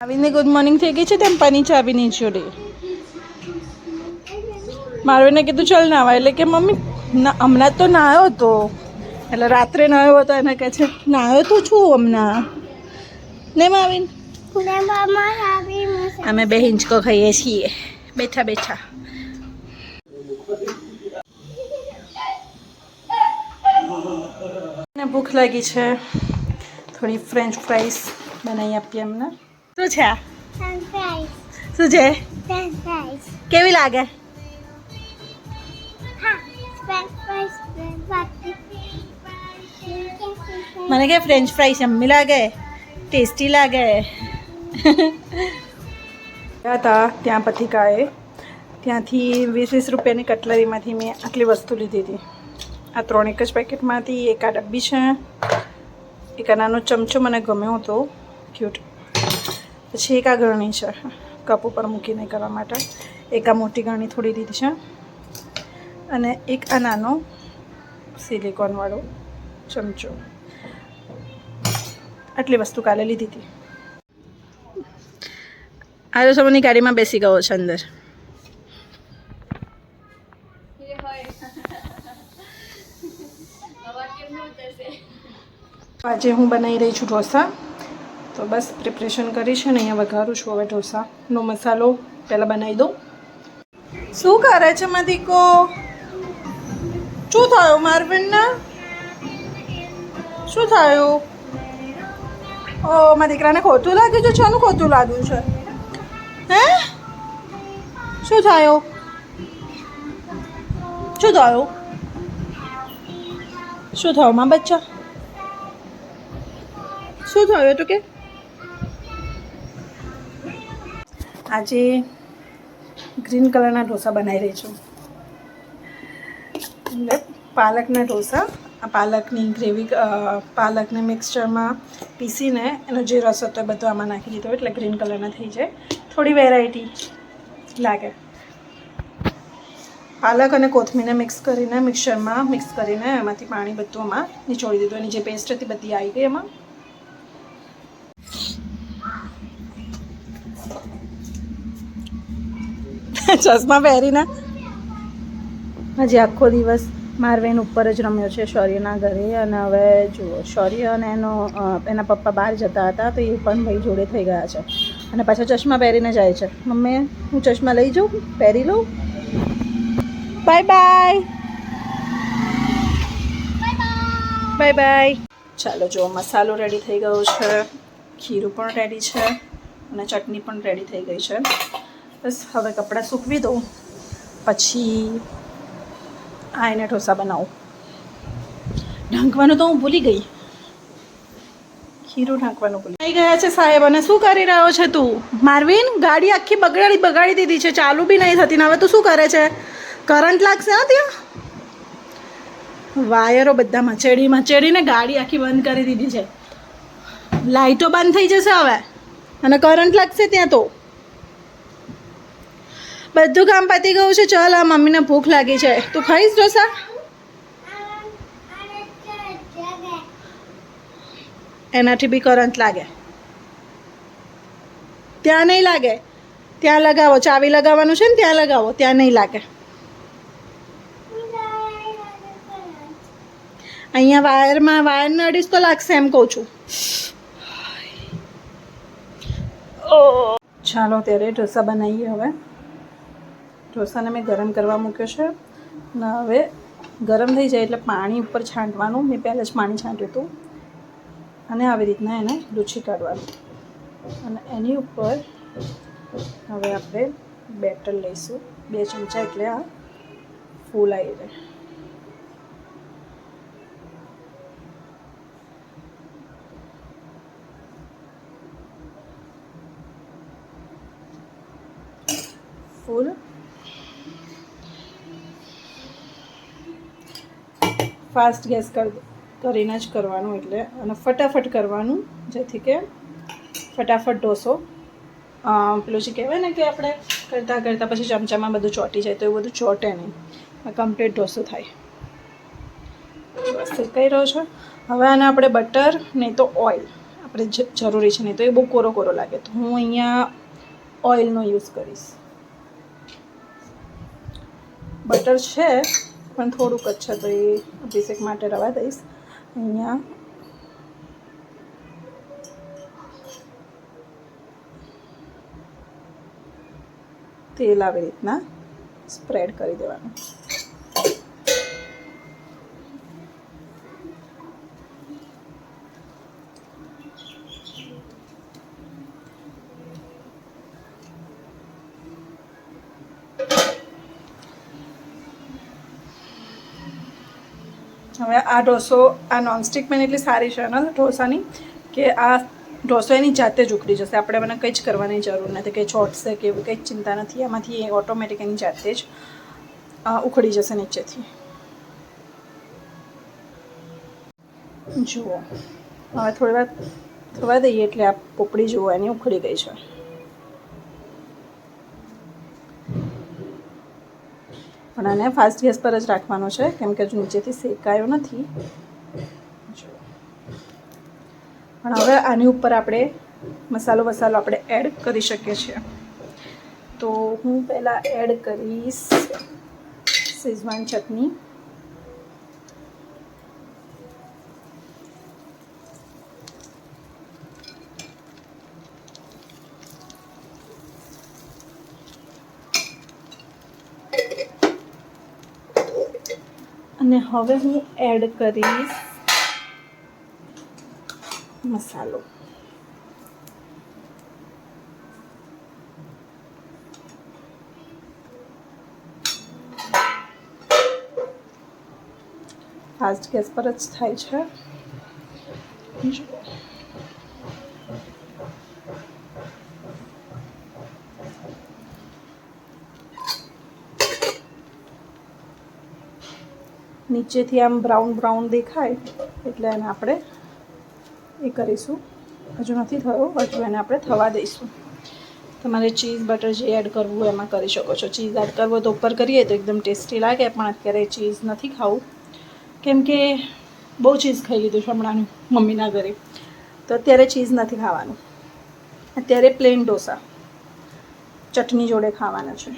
આવીને good morning થઈ ગઈ છે તેમ પાણી ચાવીની જોડે મારવીને કીધું ચાલ નાવા એટલે કે મમ્મી હમણાં તો નાહ્યો હતો એટલે રાત્રે નાહ્યો હતો એને કહે છે નાહ્યો તો છું હમણાં ને માવીન અમે બે હિંચકો ખાઈએ છીએ બેઠા બેઠા ભૂખ લાગી છે થોડી ફ્રેન્ચ ફ્રાઈસ બનાવી આપીએ એમને શું છે શું છે કેવી લાગે મને કે ફ્રેન્ચ ફ્રાઈસ યમ્મી લાગે ટેસ્ટી લાગે હતા ત્યાં પથિકાએ ત્યાંથી 20 રૂપિયાની કટલરીમાંથી મેં આટલી વસ્તુ લીધી હતી આ 3 એક જ પેકેટમાંથી એક આ ડબ્બી છે એક આ નાનો ચમચો મને ગમ્યો હતો ક્યુટ પછી એક આ ગરણી છે કપ ઉપર મૂકીને કરવા માટે એક આ મોટી ગરણી થોડી લીધી છે અને એક આ નાનો સિલિકોનવાળો ચમચો આટલી વસ્તુ કાલે લીધી હતી આજે સમયની ગાડીમાં બેસી ગયો છે અંદર આજે હું બનાવી રહી છું ઢોસા તો બસ પ્રિપરેશન કરી છે ને અહીંયા વઘારું છું હવે ઢોસાનો મસાલો પહેલાં બનાવી દઉં શું કરે છે મધીકો શું થયું મારવિનના શું થયું ઓ મારા દીકરાને ખોટું લાગ્યું છે શાનું ખોટું લાગ્યું છે હે શું થયું શું થયું શું થયું માં બચ્ચા શું થયું તું કે આજે ગ્રીન કલરના ઢોસા બનાવી રહી છું એટલે પાલકના ઢોસા આ પાલકની ગ્રેવી પાલકને મિક્સચરમાં પીસીને એનો જે રસ હતો એ બધો આમાં નાખી દીધો એટલે ગ્રીન કલરના થઈ જાય થોડી વેરાયટી લાગે પાલક અને કોથમીરને મિક્સ કરીને મિક્સચરમાં મિક્સ કરીને એમાંથી પાણી બધું આમાં નીચોડી દીધું એની જે પેસ્ટ હતી બધી આવી ગઈ એમાં ચશ્મા પહેરીને હજી આખો દિવસ મારવેન ઉપર જ રમ્યો છે શૌર્યના ઘરે અને હવે જુઓ શૌર્ય અને એના પપ્પા બહાર જતા હતા તો એ પણ ભાઈ જોડે થઈ ગયા છે અને પાછા ચશ્મા પહેરીને જાય છે મમ્મી હું ચશ્મા લઈ જાઉં પહેરી લઉં બાય બાય બાય બાય ચાલો જુઓ મસાલો રેડી થઈ ગયો છે ખીરું પણ રેડી છે અને ચટણી પણ રેડી થઈ ગઈ છે બસ હવે કપડાં સૂકવી દઉં પછી આ એને ઢોસા બનાવું ઢાંકવાનું તો હું ભૂલી ગઈ ખીરું ઢાંકવાનું ભૂલી આવી ગયા છે સાહેબ અને શું કરી રહ્યો છે તું મારવીન ગાડી આખી બગાડી દીધી છે ચાલુ બી નહીં થતી ને હવે તું શું કરે છે કરંટ લાગશે હા ત્યાં વાયરો બધા મચેડીને ગાડી આખી બંધ કરી દીધી છે લાઇટો બંધ થઈ જશે હવે અને કરંટ લાગશે ત્યાં તો બધું કામ પતી ગયું છે ચાલ આ મમ્મીને ભૂખ લાગી છે તું ખાઈશ ઢોસા એનાથી બી કરંટ લાગે ત્યાં નહીં લાગે ત્યાં લગાવો ચાવી લગાવવાનું છે ને ત્યાં લગાવો ત્યાં નહીં લાગે અહીંયા વાયર નડીશ તો લાગશે એમ કહું છું ચાલો ત્યારે ઢોસા બનાવીએ હવે ઢોસાને મેં ગરમ કરવા મૂક્યો છે અને હવે ગરમ થઈ જાય એટલે પાણી ઉપર છાંટવાનું મેં પહેલાં જ પાણી છાંટ્યું હતું અને આવી રીતના એને લૂછી કાઢવાનું અને એની ઉપર હવે આપણે બેટર લઈશું 2 ચમચા એટલે આ ફૂલ આવી જાય ફૂલ ફાસ્ટ ગેસ કરીને જ કરવાનું એટલે અને ફટાફટ કરવાનું જેથી કે ફટાફટ ઢોસો પેલું જે કહેવાય ને કે આપણે કરતાં કરતાં પછી ચમચામાં બધું ચોંટી જાય તો એવું બધું ચોંટે નહીં કમ્પ્લીટ ઢોસો થાય બસ શેકાઈ રહ્યો છે હવે આને આપણે બટર નહીં તો ઓઇલ આપણે જરૂરી છે, નહીં તો એ બહુ કોરો કોરો લાગે. તો હું અહીંયા ઓઇલનો યુઝ કરીશ. બટર છે પણ થોડુંક જ છે, તો એ અભિષેક માટે રવા દઈશ. અહીંયા તેલ આવી રીતના સ્પ્રેડ કરી દેવાનું. હવે આ ઢોસો, આ નોનસ્ટિક પેન એટલી સારી છે ને ઢોસાની, કે આ ઢોસો એની જાતે જ ઉખડી જશે. આપણે મને કંઈ જ કરવાની જરૂર નથી, કે ચોટશે કે એવું કંઈ જ ચિંતા નથી. એમાંથી ઓટોમેટિક એની જાતે જ ઉખડી જશે નીચેથી. જુઓ, હવે થોડી વાર થવા દઈએ એટલે આ પોપડી જુઓ એની ઉખડી ગઈ છે. પણ આને ફાસ્ટ ગેસ પર જ રાખવાનો છે, કેમ કે હજુ નીચેથી શેકાયો નથી. પણ હવે આની ઉપર આપણે મસાલો આપણે એડ કરી શકીએ છીએ. તો હું પહેલાં એડ કરીશ શેઝવાન ચટણી. અને હવે હું એડ કરીશ મસાલો. ફાસ્ટ ગેસ પર જ થાય છે. નીચેથી આમ બ્રાઉન દેખાય એટલે એને આપણે એ કરીશું. હજુ નથી થયો, હજુ એને આપણે થવા દઈશું. તમારે ચીઝ બટર જે એડ કરવું હોય એમાં કરી શકો છો. ચીઝ એડ કરવો તો ઉપર કરીએ તો એકદમ ટેસ્ટી લાગે, પણ અત્યારે ચીઝ નથી ખાવું, કેમ કે બહુ ચીઝ ખાઈ લીધું છે હમણાંનું મમ્મીના ઘરે, તો અત્યારે ચીઝ નથી ખાવાનું. અત્યારે પ્લેન ઢોસા ચટણી જોડે ખાવાના છે.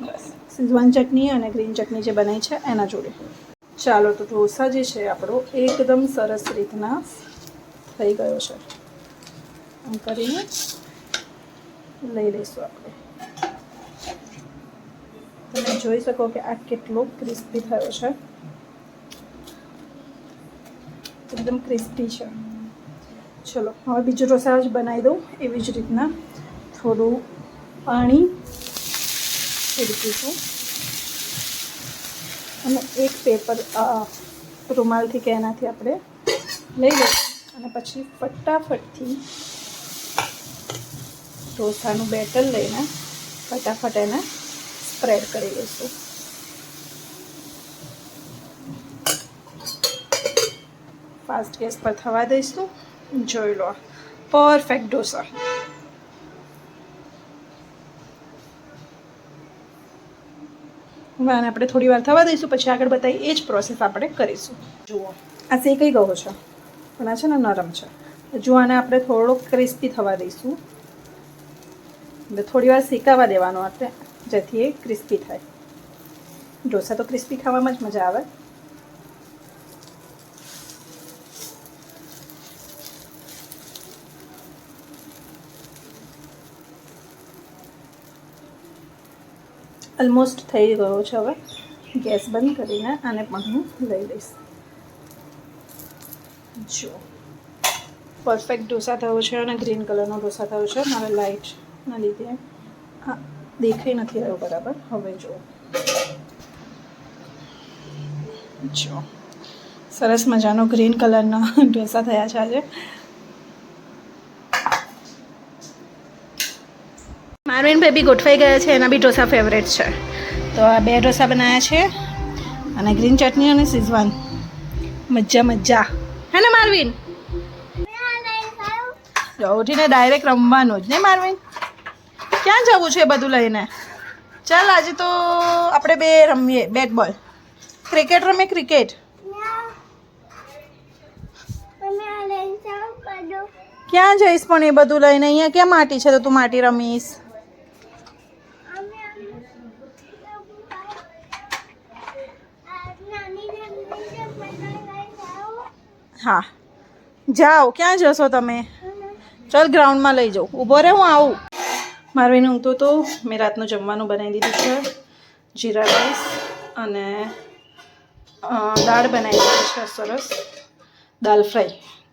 બસ શેઝવાન ચટણી અને ગ્રીન ચટણી જે બનાવી છે એના જોડે. ચાલો, તો ઢોસા જે છે આપણો એકદમ સરસ રીતના થઈ ગયો છે. આમ કરીને લઈ લઈશું આપણે. તમે જોઈ શકો કે આ કેટલો ક્રિસ્પી થયો છે, એકદમ ક્રિસ્પી છે. ચલો, હવે બીજો ઢોસા જ બનાવી દઉં. એવી જ રીતના થોડું પાણી છોડીશું અને એક પેપર રૂમાલથી કે એનાથી આપણે લઈ લઈશું અને પછી ફટાફટથી ઢોસાનું બેટર લઈને ફટાફટ એને સ્પ્રેડ કરી લઈશું. ફાસ્ટ ગેસ પર થવા દઈશું. જોઈ લો, પરફેક્ટ ઢોસા. હવે આને આપણે થોડી વાર થવા દઈશું, પછી આગળ બતાવી એ જ પ્રોસેસ આપણે કરીશું. જુઓ, આ શેકાઈ ગયો છે, પણ આ છે ને નરમ છે. જો આને આપણે થોડોક ક્રિસ્પી થવા દઈશું, એટલે થોડી વાર શેકાવા દેવાનો આપણે, જેથી એ ક્રિસ્પી થાય. ઢોસા તો ક્રિસ્પી ખાવામાં જ મજા આવે. ઓલમોસ્ટ થઈ ગયો છે. હવે ગેસ બંધ કરીને આને પણ હું લઈ લઈશ. જો પરફેક્ટ ઢોસા થયો છે અને ગ્રીન કલરનો ઢોસા થયો છે. મારે લાઇટના લીધે હા દેખાઈ નથી રહ્યો બરાબર. હવે જો સરસ મજાનો ગ્રીન કલરના ઢોસા થયા છે આજે. મારવીન બેબી ગોઠવાઈ ગયા છે, એના બી ઢોસા ફેવરેટ છે. તો આ 2 ઢોસા બનાવ્યા છે અને ગ્રીન ચટણી અને શેઝવાન. મજા હે ને મારવીન? ઉઠીને ડાયરેક્ટ રમવાનું જ નહીં મારવીન? ક્યાં જવું છે બધું લઈને? ચાલ, આજે તો આપણે 2 રમીએ બેટ બોલ. ક્રિકેટ રમીએ, ક્રિકેટ. ક્યાં જઈશ પણ એ બધું લઈને? અહીંયા ક્યાં માટી છે તો તું માટી રમીશ? હા જાઓ. ક્યાં જશો તમે? ચાલ ગ્રાઉન્ડમાં લઈ જાઉં. ઊભો રહે, હું આવું. મારવીને ઊંઘતો તો મેં રાતનું જમવાનું બનાવી દીધું છે. જીરા રાઈસ અને દાળ બનાવી દીધી છે સરસ. દાલ ફ્રાય,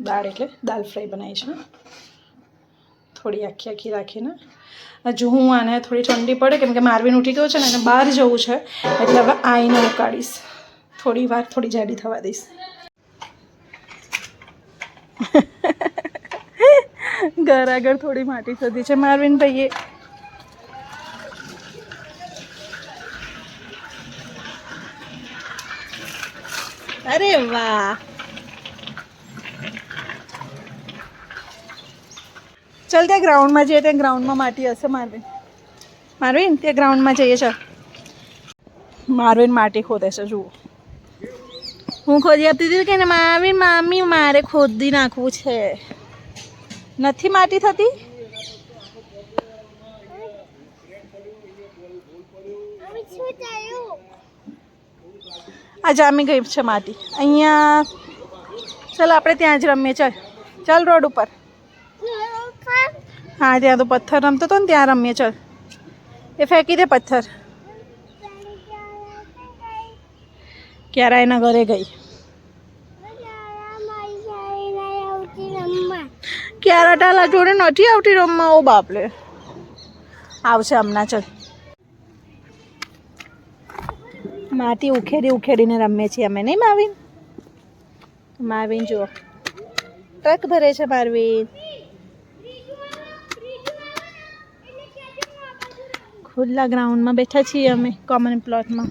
દાળ એટલે દાલ ફ્રાય બનાવી છે થોડી આખી આખી રાખીને. હજુ હું આને થોડી ઠંડી પડે કેમ કે મારવીને ઉઠી ગયો છે ને એને બહાર જવું છે એટલે હવે આઈને ઉકાળીશ. થોડી વાર થોડી જાડી થવા દઈશ. ઘર આગળ થોડી માટી થતી છે મારવીન ભાઈએ. અરે વાહ. ચાલ ત્યાં ગ્રાઉન્ડમાં જઈએ. ત્યાં ગ્રાઉન્ડમાં માટી હશે મારવીન. મારવીન ત્યાં ગ્રાઉન્ડમાં જઈએ. ચાલ. મારવીન માટી ખોદે છે જુઓ. હું ખોદી આપતી હતી કે મારવીન મામી મારે ખોદી નાખવું છે. નથી માટી થતી. આ જામી ગઈ છે માટી અહીંયા. ચાલ આપણે ત્યાં જ રમીએ. ચાલ ચાલ રોડ ઉપર. હા ત્યાં તો પથ્થર રમતો હતો ને ત્યાં રમીએ. ચાલ એ ફેંકી દે પથ્થર. ક્યારે એના ઘરે ગઈ. ક્યારે ટાલા જોડે નથી આવતી રમવા. ઓ બાપલે આવશે હમણાં. ચાલ માટી ઉખેડી ઉખેડીને રમીએ છીએ અમે, નહીં મારવીન? મારવીન જુઓ ટ્રક ભરે છે મારવીન. ખુલ્લા ગ્રાઉન્ડમાં બેઠા છીએ અમે કોમન પ્લોટમાં.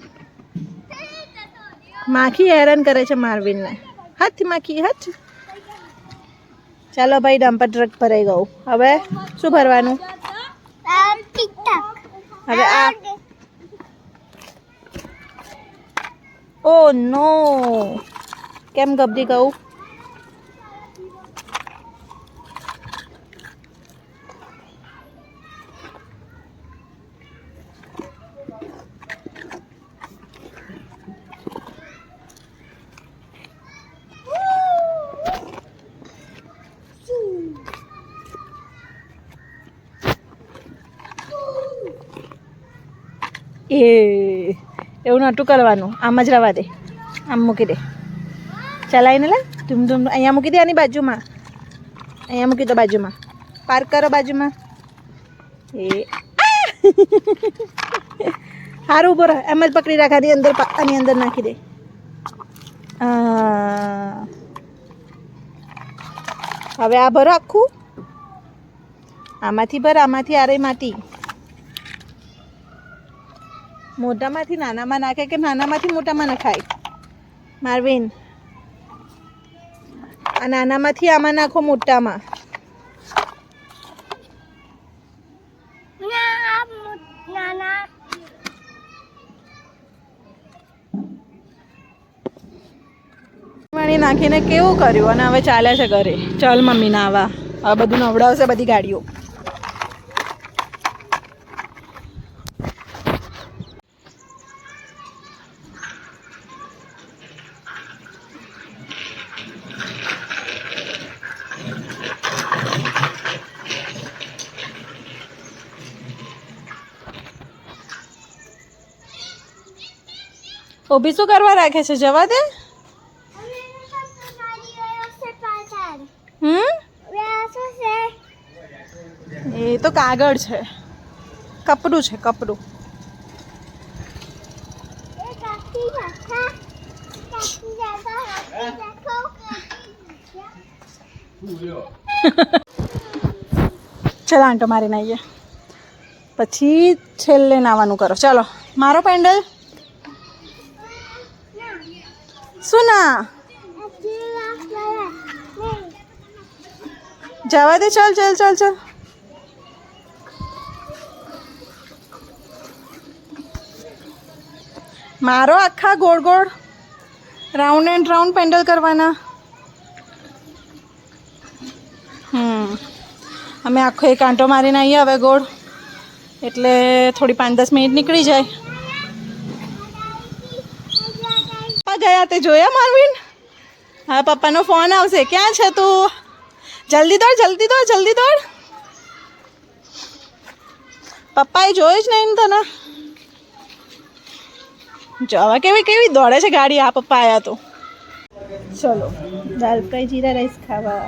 માખી હેરાન કરે છે મારવીનને. હાથ માખી હાથ. ચાલો ભાઈ ડમ્પર ટ્રક ભરાઈ ગયું. હવે શું ભરવાનું? હવે આ ઓ નો કેમ ગબડી ગયું? એ એવું નહોતું કરવાનું. આમ જ રવા દે. આમ મૂકી દે. ચલાવીને લે ધૂમ ધૂમ. અહીંયા મૂકી દે. આની બાજુમાં. અહીંયા મૂકી દો બાજુમાં. પાર્ક કરો બાજુમાં. એ સારું ઊભો રહે. એમ જ પકડી રાખ. આની અંદર આની અંદર નાખી દે. હવે આ ભરો આખું. આમાંથી ભર. આમાંથી આરે માટી. મોટામાંથી નાનામાં નાખે કે નાનામાંથી મોટામાં નખાય? મારવીન આ નાનામાંથી આમાં નાખો મોટામાં. પાણી નાખીને કેવું કર્યું અને હવે ચાલે છે ઘરે. ચાલ મમ્મી ના આવા. હવે બધું નવડાવશે બધી ગાડીઓ. ઓભી શું કરવા રાખે છે? જવા દે. એ તો કાગળ છે. કપડું છે કપડું. ચાલો આંટો મારીને આવીએ પછી છેલ્લે નાવાનું કરો. ચાલો મારો પેન્ડલ. શું ના જવા દે. ચાલ ચાલ ચાલ ચાલ. મારો આખા ગોળ ગોળ રાઉન્ડ એન્ડ રાઉન્ડ પેન્ડલ કરવાના. અમે આખો એક આંટો મારીને આવીએ હવે ગોળ, એટલે થોડી 5-10 મિનિટ નીકળી જાય. પપ્પા ગયા તે જોયા મારવીન? હા, પપ્પાનો ફોન આવશે. ક્યાં છે તું? જલ્દી દોડ, જલ્દી દોડ, જલ્દી દોડ. પપ્પાએ જોયું જ નહીં તને. જો હવે કેવી કેવી દોડે છે ગાડી. આ પપ્પા આવ્યા તો. ચલો દાલ ફ્રાય જીરા રાઈસ ખાવા.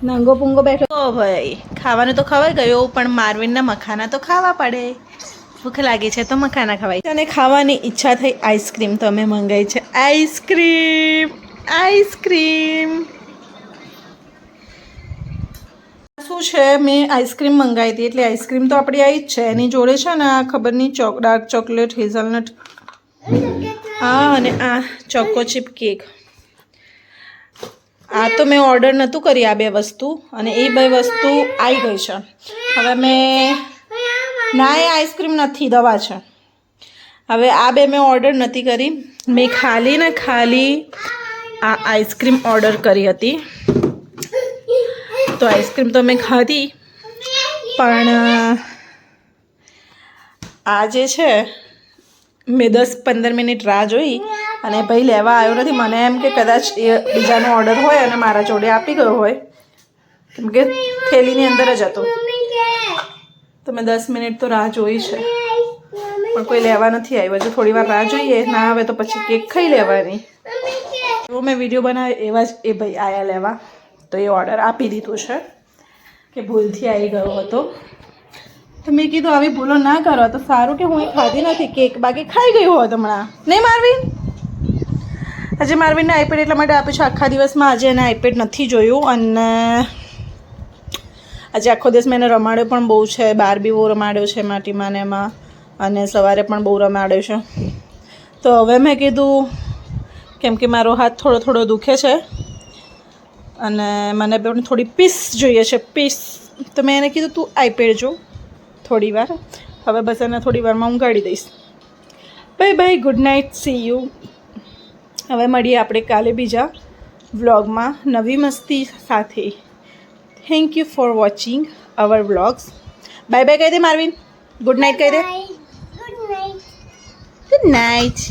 નાંગો પૂંગો બેઠો. ઓ ભાઈ, ખાવાનું તો ખવાઈ ગયું, પણ મારવીનના મખાના તો ખાવા પડે. ભૂખ લાગી છે તો મખાના ખવાય. અને ખાવાની ઈચ્છા થઈ આઈસ્ક્રીમ, તો અમે મંગાવી છે આઈસ્ક્રીમ. આઈસ્ક્રીમ શું છે, મેં આઈસ્ક્રીમ મંગાવી હતી, એટલે આઈસ્ક્રીમ તો આપણી આવી જ છે. એની જોડે છે ને આ ખબર નહીં ડાર્ક ચોકલેટ હેઝલનટ, હા, અને આ ચોકો ચીપ કેક. આ તો મેં ઓર્ડર નહોતું કરી આ બે વસ્તુ, અને એ બે વસ્તુ આવી ગઈ છે. હવે મેં ના, એ આઈસ્ક્રીમ નથી, દવા છે. હવે આ બે મેં ઓર્ડર નથી કરી. મેં ખાલી આ આઈસ્ક્રીમ ઓર્ડર કરી હતી. તો આઈસ્ક્રીમ તો મેં ખાધી, પણ આ જે છે મેં 10-15 મિનિટ રાહ જોઈ, અને ભાઈ લેવા આવ્યો નથી. મને એમ કે કદાચ એ બીજાનો ઓર્ડર હોય અને મારા જોડે આપી ગયો હોય, કેમ કે થેલીની અંદર જ હતો. તો મેં 10 મિનિટ તો રાહ જોઈ છે, પણ કોઈ લેવા નથી આવ્યું. હજુ થોડી વાર રાહ જોઈએ, ના આવે તો પછી કેક ખાઈ લેવાની. એવો મેં વિડીયો બનાવ્યો, એવા જ એ ભાઈ આવ્યા લેવા. તો એ ઓર્ડર આપી દીધું છે, કે ભૂલથી આવી ગયો હતો. તો મેં કીધું આવી ભૂલો ના કરો તો સારું, કે હું એ ખાધી નથી કેક, બાકી ખાઈ ગયું હોત હમણાં. નહીં મારવીન? આજે મારવીનને આઈપેડ એટલા માટે આપ્યું છે, આખા દિવસમાં આજે એને આઈપેડ નથી જોયું, અને આજે આખો દિવસ મેં એને રમાડ્યો પણ બહુ છે. બહાર બી બહુ રમાડ્યો છે માટીમાં ને એમાં, અને સવારે પણ બહુ રમાડ્યો છે. તો હવે મેં કીધું, કેમ કે મારો હાથ થોડો થોડો દુખે છે, અને મને પણ થોડી પીસ જોઈએ છે, પીસ. તો મેં એને કીધું તું આઈપેડ જો થોડી વાર. હવે બસ એને થોડી વારમાં ઊંઘાડી દઈશ. Bye bye, good night, C you. હવે મળીએ આપણે કાલે બીજા વ્લોગમાં નવી મસ્તી સાથે. Thank you for watching hour vlogs. Bye bye કહી દે મારવીન. ગુડ નાઇટ કહી દે. Good night.